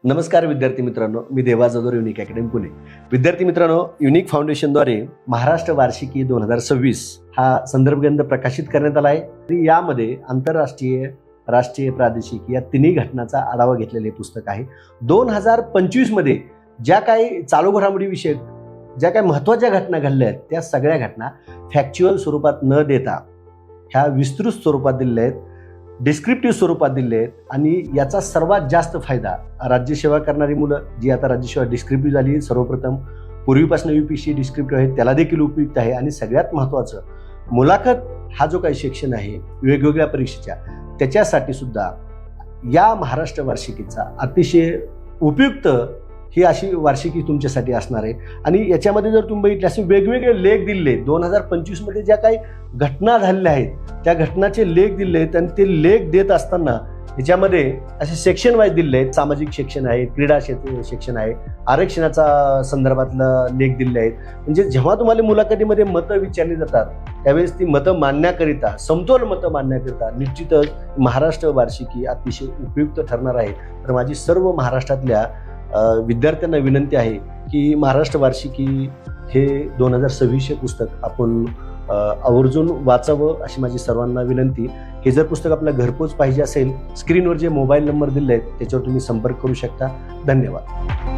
नमस्कार विद्यार्थी मित्रांनो, मी देवा जाधव, युनिक अकॅडमी पुणे. विद्यार्थी मित्रांनो, युनिक फाउंडेशनद्वारे महाराष्ट्र वार्षिकी 2026 हा संदर्भ ग्रंथ प्रकाशित करण्यात आला आहे. आणि यामध्ये आंतरराष्ट्रीय, राष्ट्रीय, प्रादेशिक या तिन्ही घटनांचा आढावा घेतलेले पुस्तक आहे. 2025 मध्ये ज्या काही चालू घडामोडी विषयक ज्या काही महत्त्वाच्या घटना घडल्या आहेत त्या सगळ्या घटना फॅक्च्युअल स्वरूपात न देता ह्या विस्तृत स्वरूपात दिलेल्या आहेत, डिस्क्रिप्टिव्ह स्वरूपात दिले आहेत. आणि याचा सर्वात जास्त फायदा राज्यसेवा करणारी मुलं, जी आता राज्यसेवा डिस्क्रिप्टिव्ह झाली, सर्वप्रथम पूर्वीपासून UPSC डिस्क्रिप्टिव्ह आहे त्याला देखील उपयुक्त आहे. आणि सगळ्यात महत्त्वाचं, मुलाखत हा जो काही सेक्शन आहे वेगवेगळ्या परीक्षेच्या, त्याच्यासाठी सुद्धा या महाराष्ट्र वार्षिकीचा अतिशय उपयुक्त ही अशी वार्षिकी तुमच्यासाठी असणार आहे. आणि याच्यामध्ये जर तुम्ही बघितले असे वेगवेगळे लेख दिले 2025 मध्ये ज्या काही घटना झालेल्या आहेत त्या घटनाचे लेख दिले आहेत. आणि ते लेख देत असताना ह्याच्यामध्ये असे सेक्शन वाईज दिले आहेत. सामाजिक सेक्शन आहे, क्रीडा सेक्शन आहे, आरक्षणाचा संदर्भातलं लेख दिले आहेत. म्हणजे जेव्हा तुम्हाला मुलाखतीमध्ये मतं विचारली जातात त्यावेळेस ती मतं मांडण्याकरिता, समतोल मतं मांडण्याकरिता निश्चितच महाराष्ट्र वार्षिकी अतिशय उपयुक्त ठरणार आहे. तर माझी सर्व महाराष्ट्रातल्या विद्यार्थ्यांना विनंती आहे की महाराष्ट्र वार्षिकी हे 2026 पुस्तक आपण आवर्जून वाचावं अशी माझी सर्वांना विनंती. हे जर पुस्तक आपल्या घरपोच पाहिजे असेल, स्क्रीनवर जे मोबाईल नंबर दिले आहेत त्याच्यावर तुम्ही संपर्क करू शकता. धन्यवाद.